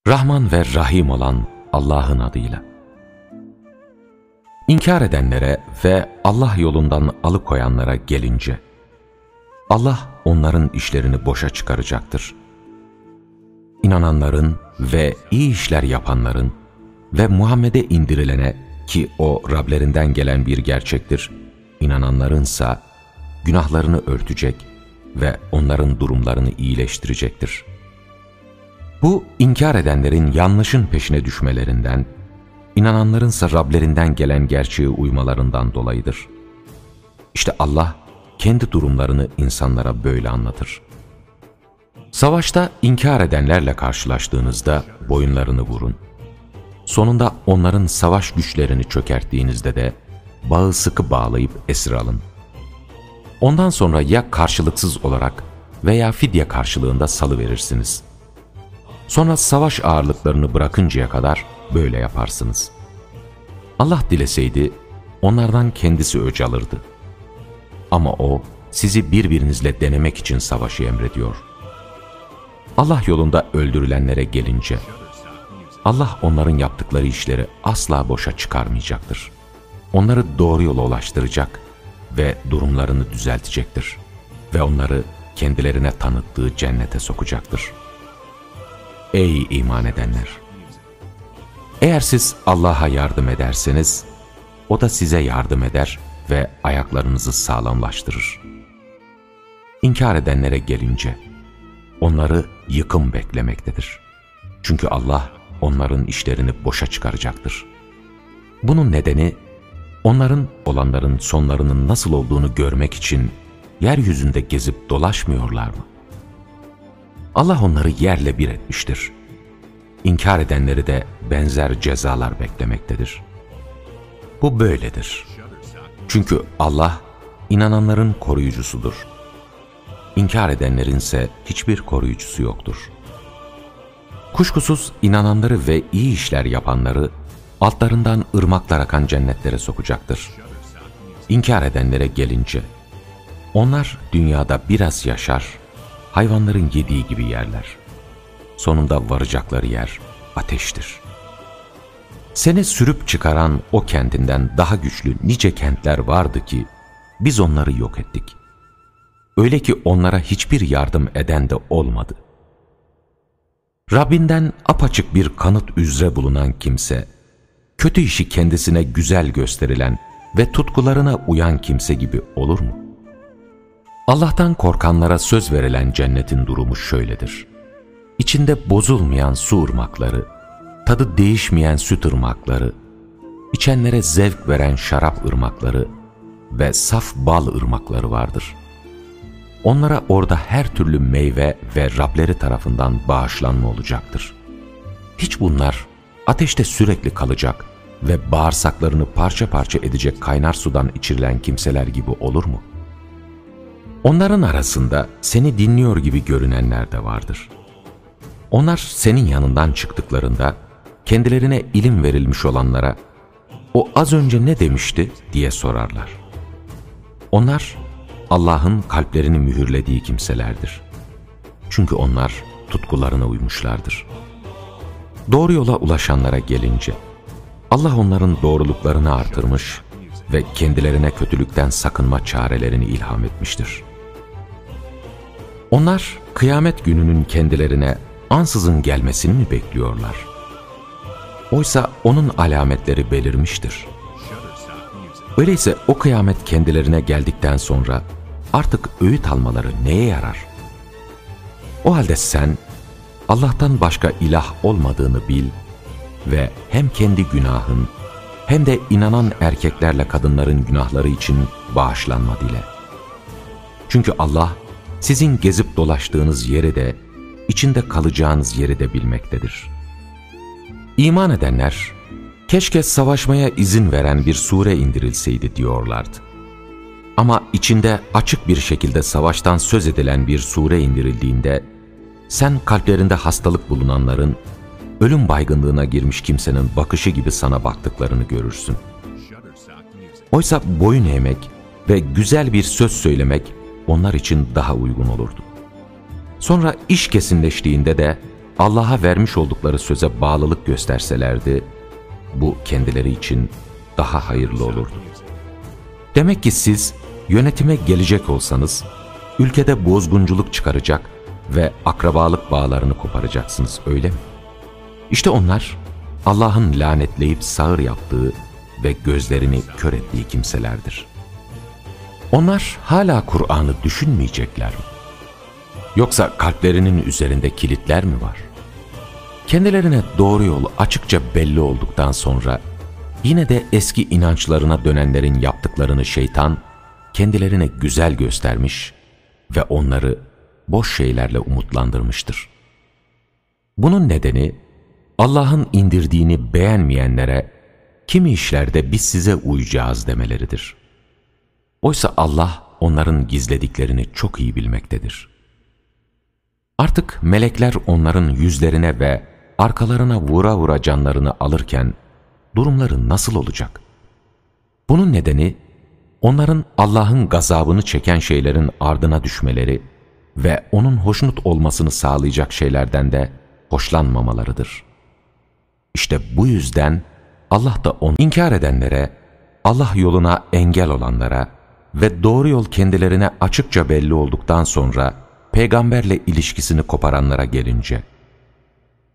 Rahman ve Rahim olan Allah'ın adıyla. İnkar edenlere ve Allah yolundan alıkoyanlara gelince, Allah onların işlerini boşa çıkaracaktır. İnananların ve iyi işler yapanların ve Muhammed'e indirilene, ki o Rablerinden gelen bir gerçektir, inananlarınsa günahlarını örtecek ve onların durumlarını iyileştirecektir. Bu, inkar edenlerin yanlışın peşine düşmelerinden, inananlarınsa Rablerinden gelen gerçeğe uymalarından dolayıdır. İşte Allah kendi durumlarını insanlara böyle anlatır. Savaşta inkar edenlerle karşılaştığınızda boyunlarını vurun. Sonunda onların savaş güçlerini çökerttiğinizde de bağı sıkı bağlayıp esir alın. Ondan sonra ya karşılıksız olarak veya fidye karşılığında salıverirsiniz. Sonra savaş ağırlıklarını bırakıncaya kadar böyle yaparsınız. Allah dileseydi onlardan kendisi öc alırdı. Ama O sizi birbirinizle denemek için savaşı emrediyor. Allah yolunda öldürülenlere gelince, Allah onların yaptıkları işleri asla boşa çıkarmayacaktır. Onları doğru yola ulaştıracak ve durumlarını düzeltecektir. Ve onları kendilerine tanıttığı cennete sokacaktır. Ey iman edenler! Eğer siz Allah'a yardım ederseniz, O da size yardım eder ve ayaklarınızı sağlamlaştırır. İnkar edenlere gelince, onları yıkım beklemektedir. Çünkü Allah onların işlerini boşa çıkaracaktır. Bunun nedeni, onların olanların sonlarının nasıl olduğunu görmek için yeryüzünde gezip dolaşmıyorlar mı? Allah onları yerle bir etmiştir. İnkar edenleri de benzer cezalar beklemektedir. Bu böyledir. Çünkü Allah inananların koruyucusudur. İnkar edenlerin ise hiçbir koruyucusu yoktur. Kuşkusuz inananları ve iyi işler yapanları altlarından ırmaklar akan cennetlere sokacaktır. İnkar edenlere gelince, onlar dünyada biraz yaşar, hayvanların yediği gibi yerler. Sonunda varacakları yer ateştir. Seni sürüp çıkaran o kentinden daha güçlü nice kentler vardı ki, biz onları yok ettik. Öyle ki onlara hiçbir yardım eden de olmadı. Rabbinden apaçık bir kanıt üzere bulunan kimse, kötü işi kendisine güzel gösterilen ve tutkularına uyan kimse gibi olur mu? Allah'tan korkanlara söz verilen cennetin durumu şöyledir. İçinde bozulmayan su ırmakları, tadı değişmeyen süt ırmakları, içenlere zevk veren şarap ırmakları ve saf bal ırmakları vardır. Onlara orada her türlü meyve ve Rableri tarafından bağışlanma olacaktır. Hiç bunlar ateşte sürekli kalacak ve bağırsaklarını parça parça edecek kaynar sudan içirilen kimseler gibi olur mu? Onların arasında seni dinliyor gibi görünenler de vardır. Onlar senin yanından çıktıklarında kendilerine ilim verilmiş olanlara "O az önce ne demişti?" diye sorarlar. Onlar Allah'ın kalplerini mühürlediği kimselerdir. Çünkü onlar tutkularına uymuşlardır. Doğru yola ulaşanlara gelince, Allah onların doğruluklarını artırmış ve kendilerine kötülükten sakınma çarelerini ilham etmiştir. Onlar kıyamet gününün kendilerine ansızın gelmesini mi bekliyorlar? Oysa onun alametleri belirmiştir. Öyleyse o kıyamet kendilerine geldikten sonra artık öğüt almaları neye yarar? O halde sen Allah'tan başka ilah olmadığını bil ve hem kendi günahın hem de inanan erkeklerle kadınların günahları için bağışlanma dile. Çünkü Allah sizin gezip dolaştığınız yeri de, içinde kalacağınız yeri de bilmektedir. İman edenler, keşke savaşmaya izin veren bir sure indirilseydi diyorlardı. Ama içinde açık bir şekilde savaştan söz edilen bir sure indirildiğinde, sen kalplerinde hastalık bulunanların, ölüm baygınlığına girmiş kimsenin bakışı gibi sana baktıklarını görürsün. Oysa boyun eğmek ve güzel bir söz söylemek onlar için daha uygun olurdu. Sonra iş kesinleştiğinde de Allah'a vermiş oldukları söze bağlılık gösterselerdi, bu kendileri için daha hayırlı olurdu. Demek ki siz yönetime gelecek olsanız, ülkede bozgunculuk çıkaracak ve akrabalık bağlarını koparacaksınız, öyle mi? İşte onlar, Allah'ın lanetleyip sağır yaptığı ve gözlerini kör ettiği kimselerdir. Onlar hala Kur'an'ı düşünmeyecekler mi? Yoksa kalplerinin üzerinde kilitler mi var? Kendilerine doğru yol açıkça belli olduktan sonra, yine de eski inançlarına dönenlerin yaptıklarını şeytan, kendilerine güzel göstermiş ve onları boş şeylerle umutlandırmıştır. Bunun nedeni, Allah'ın indirdiğini beğenmeyenlere, kimi işlerde biz size uyacağız demeleridir. Oysa Allah onların gizlediklerini çok iyi bilmektedir. Artık melekler onların yüzlerine ve arkalarına vura vura canlarını alırken durumları nasıl olacak? Bunun nedeni onların Allah'ın gazabını çeken şeylerin ardına düşmeleri ve onun hoşnut olmasını sağlayacak şeylerden de hoşlanmamalarıdır. İşte bu yüzden Allah da onu inkar edenlere, Allah yoluna engel olanlara ve doğru yol kendilerine açıkça belli olduktan sonra peygamberle ilişkisini koparanlara gelince,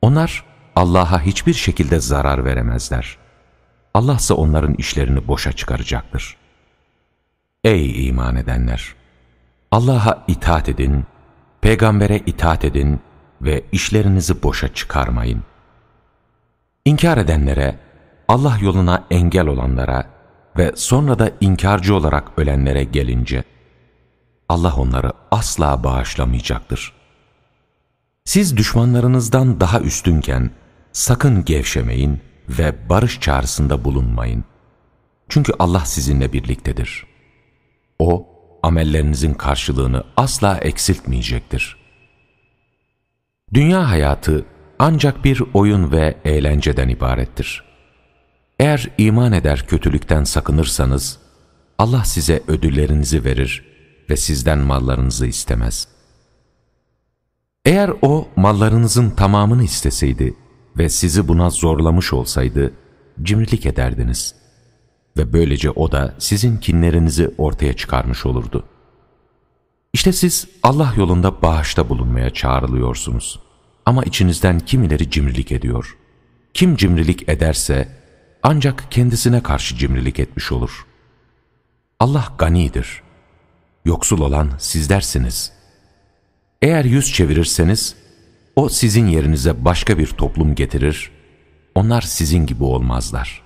onlar Allah'a hiçbir şekilde zarar veremezler. Allah ise onların işlerini boşa çıkaracaktır. Ey iman edenler! Allah'a itaat edin, peygambere itaat edin ve işlerinizi boşa çıkarmayın. İnkar edenlere, Allah yoluna engel olanlara ve sonra da inkarcı olarak ölenlere gelince, Allah onları asla bağışlamayacaktır. Siz düşmanlarınızdan daha üstünken sakın gevşemeyin ve barış çağrısında bulunmayın. Çünkü Allah sizinle birliktedir. O, amellerinizin karşılığını asla eksiltmeyecektir. Dünya hayatı ancak bir oyun ve eğlenceden ibarettir. Eğer iman eder kötülükten sakınırsanız, Allah size ödüllerinizi verir ve sizden mallarınızı istemez. Eğer O mallarınızın tamamını isteseydi ve sizi buna zorlamış olsaydı, cimrilik ederdiniz ve böylece O da sizin kinlerinizi ortaya çıkarmış olurdu. İşte siz Allah yolunda bağışta bulunmaya çağrılıyorsunuz. Ama içinizden kimileri cimrilik ediyor. Kim cimrilik ederse ancak kendisine karşı cimrilik etmiş olur. Allah ganidir. Yoksul olan sizlersiniz. Eğer yüz çevirirseniz, O sizin yerinize başka bir toplum getirir, onlar sizin gibi olmazlar.